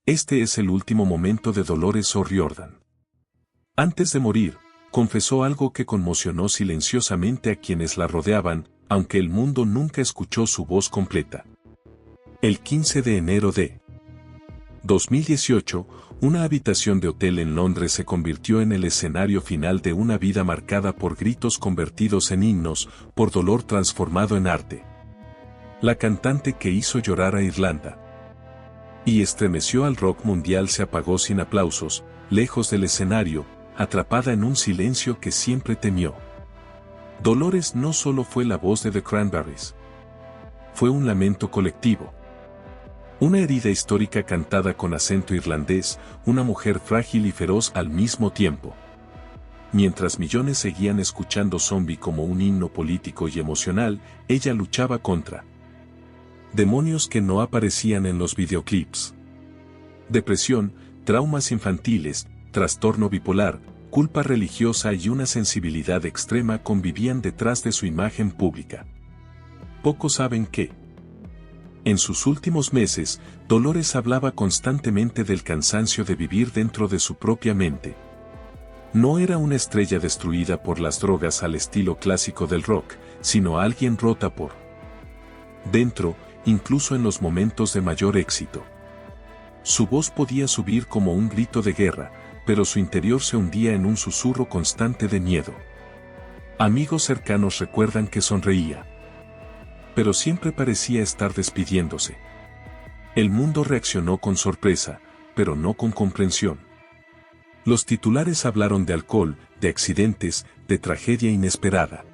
Este es el último momento de Dolores O'Riordan. Antes de morir, confesó algo que conmocionó silenciosamente a quienes la rodeaban, aunque el mundo nunca escuchó su voz completa. El 15 de enero de 2018, una habitación de hotel en Londres se convirtió en el escenario final de una vida marcada por gritos convertidos en himnos, por dolor transformado en arte. La cantante que hizo llorar a Irlanda y estremeció al rock mundial se apagó sin aplausos, lejos del escenario, atrapada en un silencio que siempre temió. Dolores no solo fue la voz de The Cranberries. Fue un lamento colectivo. Una herida histórica cantada con acento irlandés, una mujer frágil y feroz al mismo tiempo. Mientras millones seguían escuchando Zombie como un himno político y emocional, ella luchaba contra demonios que no aparecían en los videoclips. Depresión, traumas infantiles, trastorno bipolar, culpa religiosa y una sensibilidad extrema convivían detrás de su imagen pública. Pocos saben que, en sus últimos meses, Dolores hablaba constantemente del cansancio de vivir dentro de su propia mente. No era una estrella destruida por las drogas al estilo clásico del rock, sino alguien rota por dentro, incluso en los momentos de mayor éxito. Su voz podía subir como un grito de guerra, pero su interior se hundía en un susurro constante de miedo. Amigos cercanos recuerdan que sonreía, pero siempre parecía estar despidiéndose. El mundo reaccionó con sorpresa, pero no con comprensión. Los titulares hablaron de alcohol, de accidentes, de tragedia inesperada.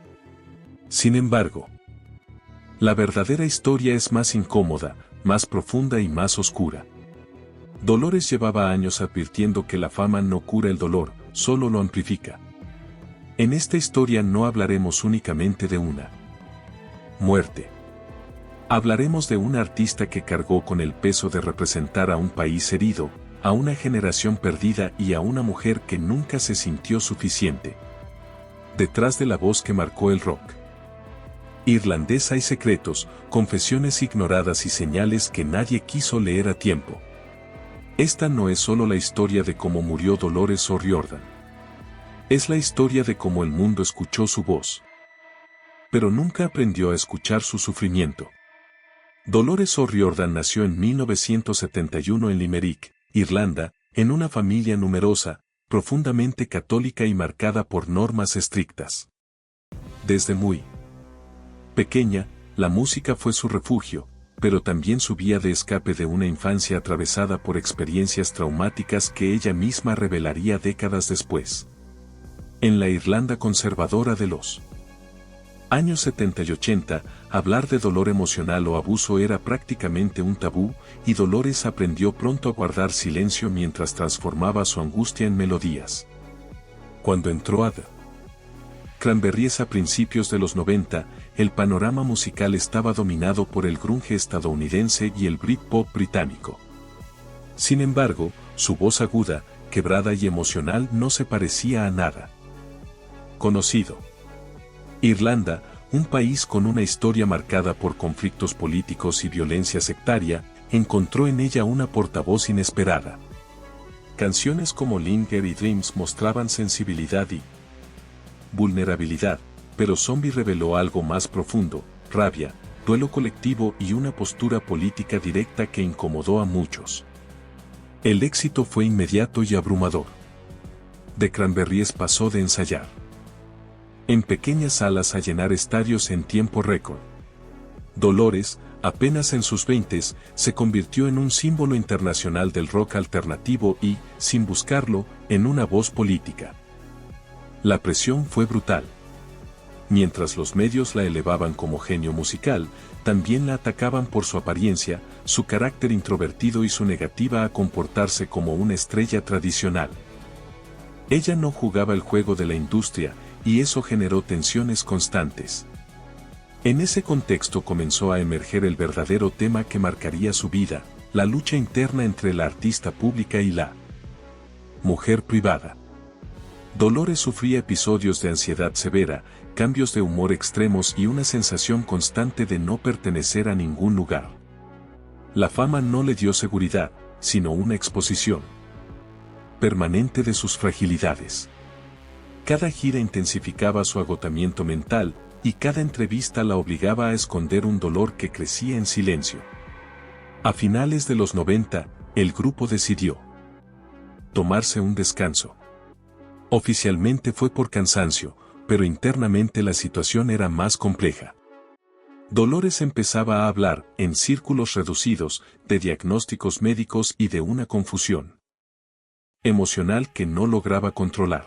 Sin embargo, la verdadera historia es más incómoda, más profunda y más oscura. Dolores llevaba años advirtiendo que la fama no cura el dolor, solo lo amplifica. En esta historia no hablaremos únicamente de una muerte. Hablaremos de una artista que cargó con el peso de representar a un país herido, a una generación perdida y a una mujer que nunca se sintió suficiente. Detrás de la voz que marcó el rock irlandés hay secretos, confesiones ignoradas y señales que nadie quiso leer a tiempo. Esta no es solo la historia de cómo murió Dolores O'Riordan. Es la historia de cómo el mundo escuchó su voz, pero nunca aprendió a escuchar su sufrimiento. Dolores O'Riordan nació en 1971 en Limerick, Irlanda, en una familia numerosa, profundamente católica y marcada por normas estrictas. Desde muy pequeña, la música fue su refugio, pero también su vía de escape de una infancia atravesada por experiencias traumáticas que ella misma revelaría décadas después. En la Irlanda conservadora de los años 70 y 80, hablar de dolor emocional o abuso era prácticamente un tabú, y Dolores aprendió pronto a guardar silencio mientras transformaba su angustia en melodías. Cuando entró a The Cranberries a principios de los 90, el panorama musical estaba dominado por el grunge estadounidense y el Britpop británico. Sin embargo, su voz aguda, quebrada y emocional no se parecía a nada conocido. Irlanda, un país con una historia marcada por conflictos políticos y violencia sectaria, encontró en ella una portavoz inesperada. Canciones como Linger y Dreams mostraban sensibilidad y vulnerabilidad, pero Zombie reveló algo más profundo, rabia, duelo colectivo y una postura política directa que incomodó a muchos. El éxito fue inmediato y abrumador. The Cranberries pasó de ensayar en pequeñas salas a llenar estadios en tiempo récord. Dolores, apenas en sus 20s, se convirtió en un símbolo internacional del rock alternativo y, sin buscarlo, en una voz política. La presión fue brutal. Mientras los medios la elevaban como genio musical, también la atacaban por su apariencia, su carácter introvertido y su negativa a comportarse como una estrella tradicional. Ella no jugaba el juego de la industria, y eso generó tensiones constantes. En ese contexto comenzó a emerger el verdadero tema que marcaría su vida, la lucha interna entre la artista pública y la mujer privada. Dolores sufría episodios de ansiedad severa, cambios de humor extremos y una sensación constante de no pertenecer a ningún lugar. La fama no le dio seguridad, sino una exposición permanente de sus fragilidades. Cada gira intensificaba su agotamiento mental, y cada entrevista la obligaba a esconder un dolor que crecía en silencio. A finales de los 90, el grupo decidió tomarse un descanso. Oficialmente fue por cansancio, pero internamente la situación era más compleja. Dolores empezaba a hablar, en círculos reducidos, de diagnósticos médicos y de una confusión emocional que no lograba controlar.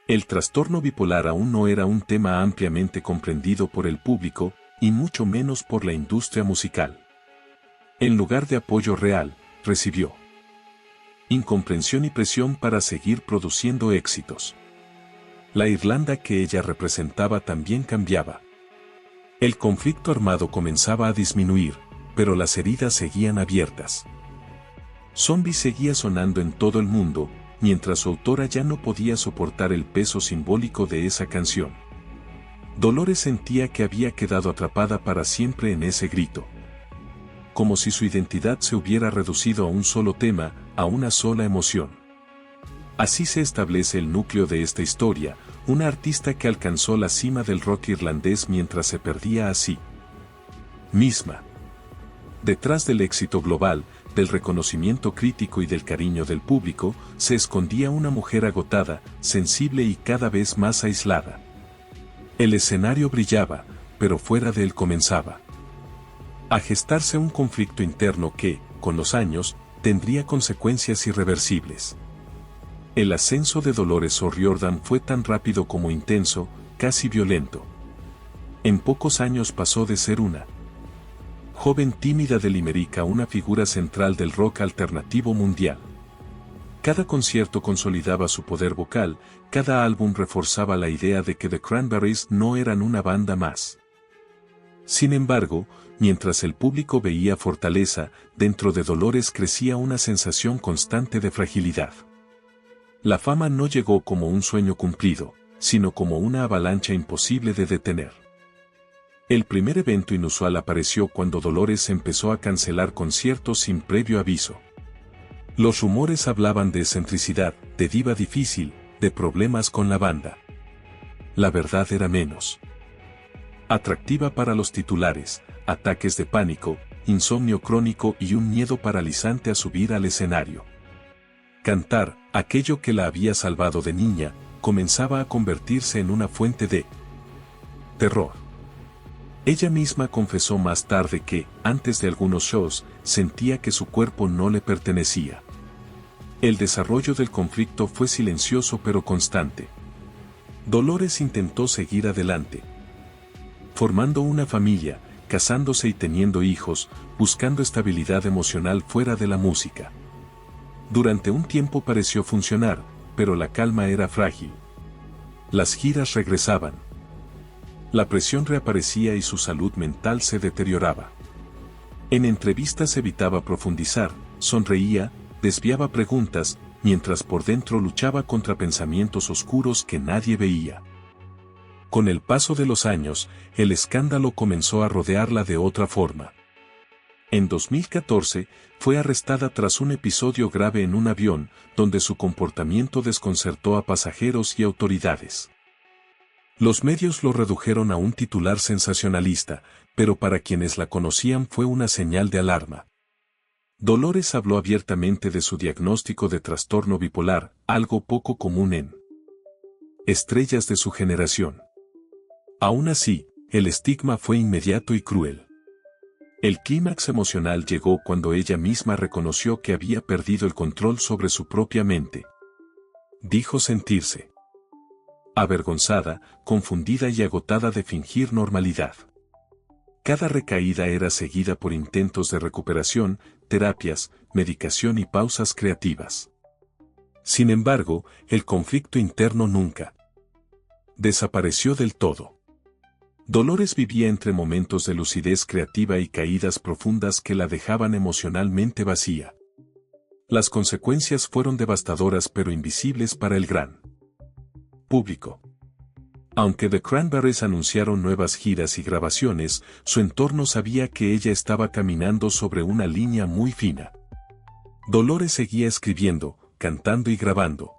El trastorno bipolar aún no era un tema ampliamente comprendido por el público, y mucho menos por la industria musical. En lugar de apoyo real, recibió incomprensión y presión para seguir produciendo éxitos. La Irlanda que ella representaba también cambiaba. El conflicto armado comenzaba a disminuir, pero las heridas seguían abiertas. Zombie seguía sonando en todo el mundo, mientras su autora ya no podía soportar el peso simbólico de esa canción. Dolores sentía que había quedado atrapada para siempre en ese grito. Como si su identidad se hubiera reducido a un solo tema, a una sola emoción. Así se establece el núcleo de esta historia, una artista que alcanzó la cima del rock irlandés mientras se perdía a sí misma. Detrás del éxito global, del reconocimiento crítico y del cariño del público, se escondía una mujer agotada, sensible y cada vez más aislada. El escenario brillaba, pero fuera de él comenzaba a gestarse un conflicto interno que, con los años, tendría consecuencias irreversibles. El ascenso de Dolores O'Riordan fue tan rápido como intenso, casi violento. En pocos años pasó de ser una joven tímida de Limerick a una figura central del rock alternativo mundial. Cada concierto consolidaba su poder vocal, cada álbum reforzaba la idea de que The Cranberries no eran una banda más. Sin embargo, mientras el público veía fortaleza, dentro de Dolores crecía una sensación constante de fragilidad. La fama no llegó como un sueño cumplido, sino como una avalancha imposible de detener. El primer evento inusual apareció cuando Dolores empezó a cancelar conciertos sin previo aviso. Los rumores hablaban de excentricidad, de diva difícil, de problemas con la banda. La verdad era menos atractiva para los titulares, ataques de pánico, insomnio crónico y un miedo paralizante a subir al escenario. Cantar, aquello que la había salvado de niña, comenzaba a convertirse en una fuente de terror. Ella misma confesó más tarde que, antes de algunos shows, sentía que su cuerpo no le pertenecía. El desarrollo del conflicto fue silencioso pero constante. Dolores intentó seguir adelante, formando una familia, casándose y teniendo hijos, buscando estabilidad emocional fuera de la música. Durante un tiempo pareció funcionar, pero la calma era frágil. Las giras regresaban. La presión reaparecía y su salud mental se deterioraba. En entrevistas evitaba profundizar, sonreía, desviaba preguntas, mientras por dentro luchaba contra pensamientos oscuros que nadie veía. Con el paso de los años, el escándalo comenzó a rodearla de otra forma. En 2014, fue arrestada tras un episodio grave en un avión, donde su comportamiento desconcertó a pasajeros y autoridades. Los medios lo redujeron a un titular sensacionalista, pero para quienes la conocían fue una señal de alarma. Dolores habló abiertamente de su diagnóstico de trastorno bipolar, algo poco común en estrellas de su generación. Aún así, el estigma fue inmediato y cruel. El clímax emocional llegó cuando ella misma reconoció que había perdido el control sobre su propia mente. Dijo sentirse avergonzada, confundida y agotada de fingir normalidad. Cada recaída era seguida por intentos de recuperación, terapias, medicación y pausas creativas. Sin embargo, el conflicto interno nunca desapareció del todo. Dolores vivía entre momentos de lucidez creativa y caídas profundas que la dejaban emocionalmente vacía. Las consecuencias fueron devastadoras pero invisibles para el gran público. Aunque The Cranberries anunciaron nuevas giras y grabaciones, su entorno sabía que ella estaba caminando sobre una línea muy fina. Dolores seguía escribiendo, cantando y grabando.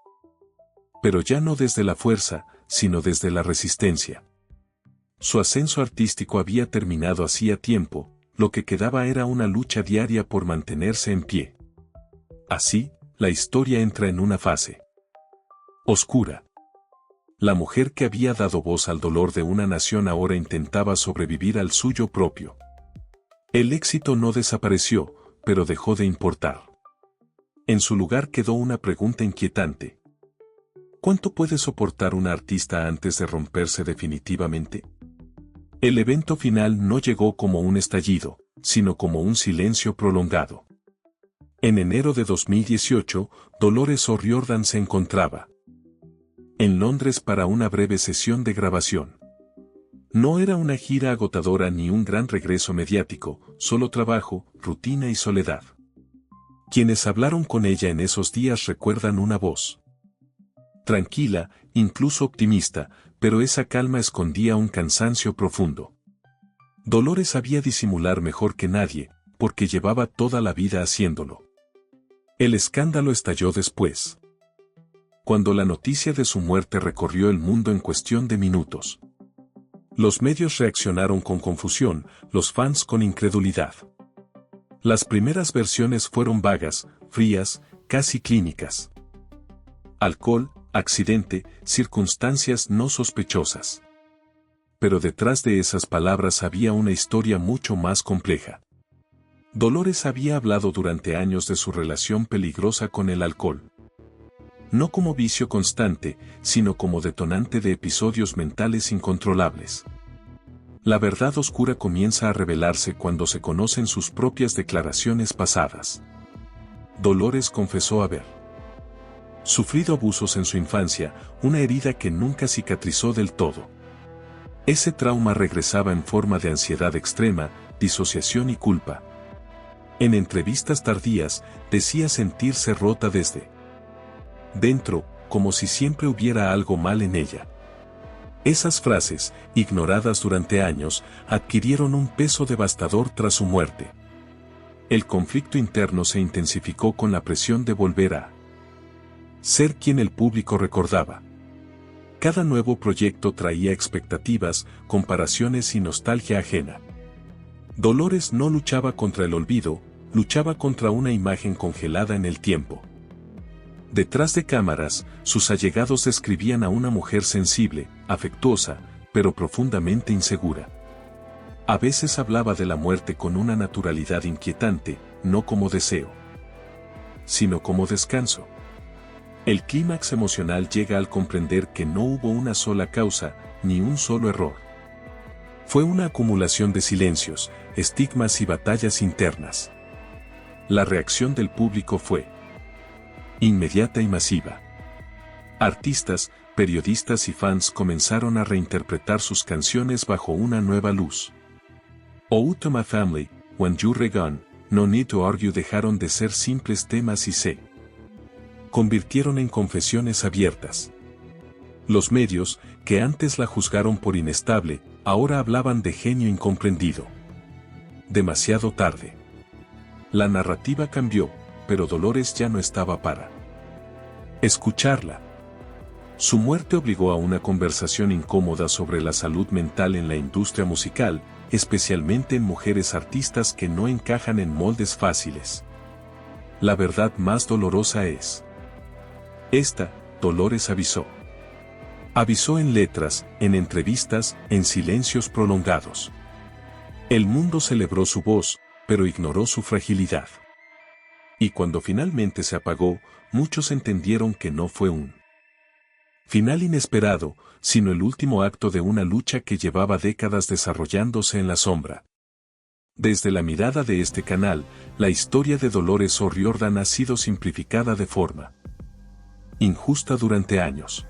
Pero ya no desde la fuerza, sino desde la resistencia. Su ascenso artístico había terminado hacía tiempo, lo que quedaba era una lucha diaria por mantenerse en pie. Así, la historia entra en una fase oscura. La mujer que había dado voz al dolor de una nación ahora intentaba sobrevivir al suyo propio. El éxito no desapareció, pero dejó de importar. En su lugar quedó una pregunta inquietante. ¿Cuánto puede soportar un artista antes de romperse definitivamente? El evento final no llegó como un estallido, sino como un silencio prolongado. En enero de 2018, Dolores O'Riordan se encontraba en Londres para una breve sesión de grabación. No era una gira agotadora ni un gran regreso mediático, solo trabajo, rutina y soledad. Quienes hablaron con ella en esos días recuerdan una voz tranquila, incluso optimista, pero esa calma escondía un cansancio profundo. Dolores sabía disimular mejor que nadie, porque llevaba toda la vida haciéndolo. El escándalo estalló después, cuando la noticia de su muerte recorrió el mundo en cuestión de minutos. Los medios reaccionaron con confusión, los fans con incredulidad. Las primeras versiones fueron vagas, frías, casi clínicas. Alcohol, accidente, circunstancias no sospechosas. Pero detrás de esas palabras había una historia mucho más compleja. Dolores había hablado durante años de su relación peligrosa con el alcohol. No como vicio constante, sino como detonante de episodios mentales incontrolables. La verdad oscura comienza a revelarse cuando se conocen sus propias declaraciones pasadas. Dolores confesó haber sufrido abusos en su infancia, una herida que nunca cicatrizó del todo. Ese trauma regresaba en forma de ansiedad extrema, disociación y culpa. En entrevistas tardías, decía sentirse rota desde dentro, como si siempre hubiera algo mal en ella. Esas frases, ignoradas durante años, adquirieron un peso devastador tras su muerte. El conflicto interno se intensificó con la presión de volver a ser quien el público recordaba. Cada nuevo proyecto traía expectativas, comparaciones y nostalgia ajena. Dolores no luchaba contra el olvido, luchaba contra una imagen congelada en el tiempo. Detrás de cámaras, sus allegados describían a una mujer sensible, afectuosa, pero profundamente insegura. A veces hablaba de la muerte con una naturalidad inquietante, no como deseo, sino como descanso. El clímax emocional llega al comprender que no hubo una sola causa, ni un solo error. Fue una acumulación de silencios, estigmas y batallas internas. La reacción del público fue inmediata y masiva. Artistas, periodistas y fans comenzaron a reinterpretar sus canciones bajo una nueva luz. Oh to my family, When You're Gone, No Need to Argue dejaron de ser simples temas y se convirtieron en confesiones abiertas. Los medios, que antes la juzgaron por inestable, ahora hablaban de genio incomprendido. Demasiado tarde. La narrativa cambió, pero Dolores ya no estaba para escucharla. Su muerte obligó a una conversación incómoda sobre la salud mental en la industria musical, especialmente en mujeres artistas que no encajan en moldes fáciles. La verdad más dolorosa es esta: Dolores avisó. Avisó en letras, en entrevistas, en silencios prolongados. El mundo celebró su voz, pero ignoró su fragilidad. Y cuando finalmente se apagó, muchos entendieron que no fue un final inesperado, sino el último acto de una lucha que llevaba décadas desarrollándose en la sombra. Desde la mirada de este canal, la historia de Dolores O'Riordan ha sido simplificada de forma injusta durante años.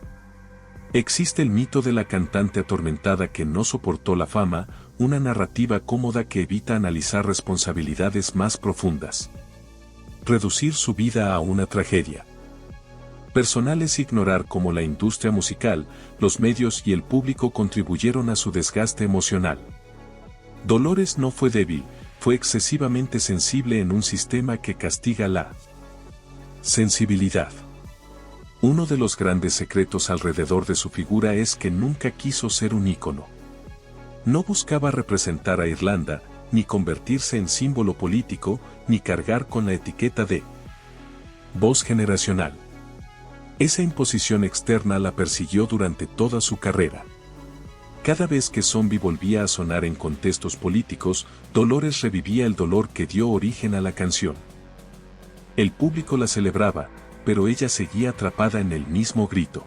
Existe el mito de la cantante atormentada que no soportó la fama, una narrativa cómoda que evita analizar responsabilidades más profundas. Reducir su vida a una tragedia personal es ignorar cómo la industria musical, los medios y el público contribuyeron a su desgaste emocional. Dolores no fue débil, fue excesivamente sensible en un sistema que castiga la Sensibilidad. Uno de los grandes secretos alrededor de su figura es que nunca quiso ser un ícono. No buscaba representar a Irlanda, ni convertirse en símbolo político, ni cargar con la etiqueta de voz generacional. Esa imposición externa la persiguió durante toda su carrera. Cada vez que Zombie volvía a sonar en contextos políticos, Dolores revivía el dolor que dio origen a la canción. El público la celebraba, pero ella seguía atrapada en el mismo grito.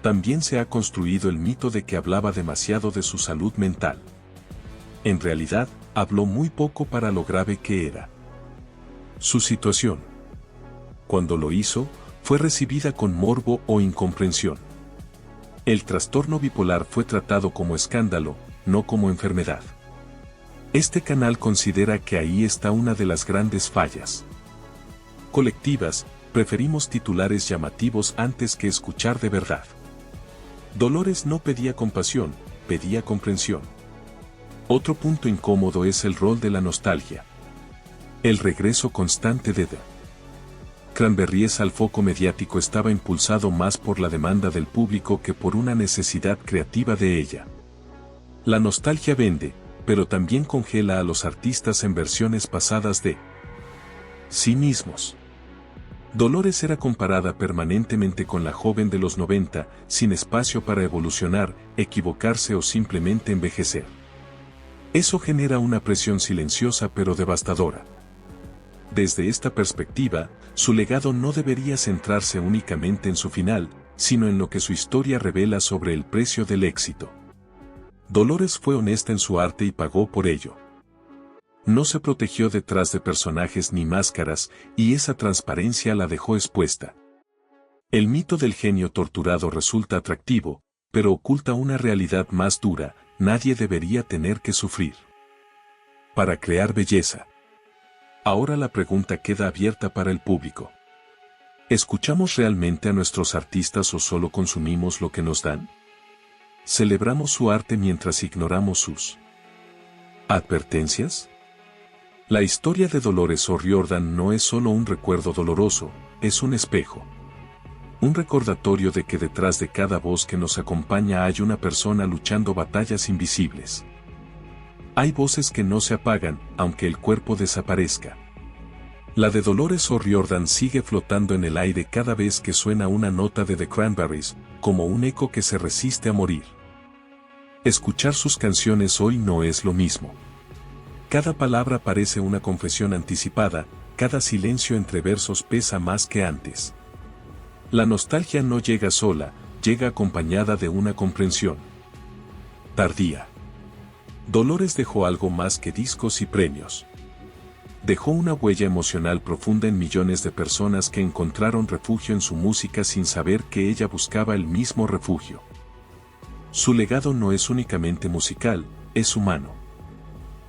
También se ha construido el mito de que hablaba demasiado de su salud mental. En realidad, habló muy poco para lo grave que era su situación. Cuando lo hizo, fue recibida con morbo o incomprensión. El trastorno bipolar fue tratado como escándalo, no como enfermedad. Este canal considera que ahí está una de las grandes fallas colectivas. Preferimos titulares llamativos antes que escuchar de verdad. Dolores no pedía compasión, pedía comprensión. Otro punto incómodo es el rol de la nostalgia. El regreso constante de The Cranberries al foco mediático estaba impulsado más por la demanda del público que por una necesidad creativa de ella. La nostalgia vende, pero también congela a los artistas en versiones pasadas de sí mismos. Dolores era comparada permanentemente con la joven de los 90, sin espacio para evolucionar, equivocarse o simplemente envejecer. Eso genera una presión silenciosa pero devastadora. Desde esta perspectiva, su legado no debería centrarse únicamente en su final, sino en lo que su historia revela sobre el precio del éxito. Dolores fue honesta en su arte y pagó por ello. No se protegió detrás de personajes ni máscaras, y esa transparencia la dejó expuesta. El mito del genio torturado resulta atractivo, pero oculta una realidad más dura: nadie debería tener que sufrir para crear belleza. Ahora la pregunta queda abierta para el público. ¿Escuchamos realmente a nuestros artistas o solo consumimos lo que nos dan? ¿Celebramos su arte mientras ignoramos sus advertencias? La historia de Dolores O'Riordan no es solo un recuerdo doloroso, es un espejo. Un recordatorio de que detrás de cada voz que nos acompaña hay una persona luchando batallas invisibles. Hay voces que no se apagan, aunque el cuerpo desaparezca. La de Dolores O'Riordan sigue flotando en el aire cada vez que suena una nota de The Cranberries, como un eco que se resiste a morir. Escuchar sus canciones hoy no es lo mismo. Cada palabra parece una confesión anticipada, cada silencio entre versos pesa más que antes. La nostalgia no llega sola, llega acompañada de una comprensión tardía. Dolores dejó algo más que discos y premios. Dejó una huella emocional profunda en millones de personas que encontraron refugio en su música sin saber que ella buscaba el mismo refugio. Su legado no es únicamente musical, es humano.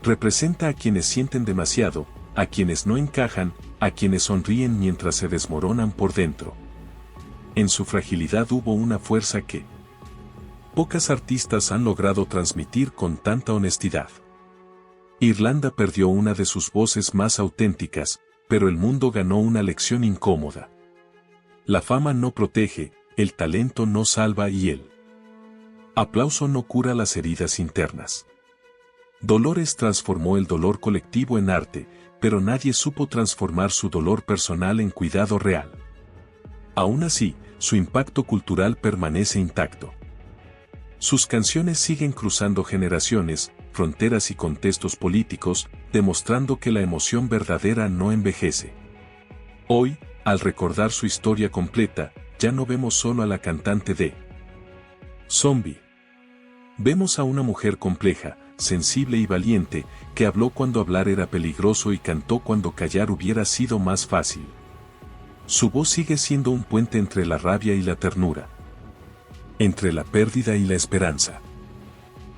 Representa a quienes sienten demasiado, a quienes no encajan, a quienes sonríen mientras se desmoronan por dentro. En su fragilidad hubo una fuerza que pocas artistas han logrado transmitir con tanta honestidad. Irlanda perdió una de sus voces más auténticas, pero el mundo ganó una lección incómoda. La fama no protege, el talento no salva y el aplauso no cura las heridas internas. Dolores transformó el dolor colectivo en arte, pero nadie supo transformar su dolor personal en cuidado real. Aún así, su impacto cultural permanece intacto. Sus canciones siguen cruzando generaciones, fronteras y contextos políticos, demostrando que la emoción verdadera no envejece. Hoy, al recordar su historia completa, ya no vemos solo a la cantante de Zombie. Vemos a una mujer compleja, sensible y valiente, que habló cuando hablar era peligroso y cantó cuando callar hubiera sido más fácil. Su voz sigue siendo un puente entre la rabia y la ternura, entre la pérdida y la esperanza.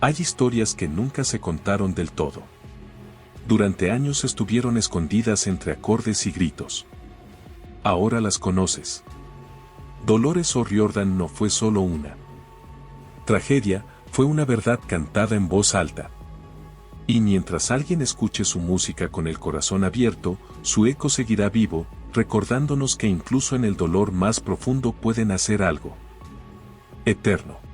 Hay historias que nunca se contaron del todo. Durante años estuvieron escondidas entre acordes y gritos. Ahora las conoces. Dolores O'Riordan no fue solo una tragedia, fue una verdad cantada en voz alta. Y mientras alguien escuche su música con el corazón abierto, su eco seguirá vivo, recordándonos que incluso en el dolor más profundo pueden hacer algo eterno.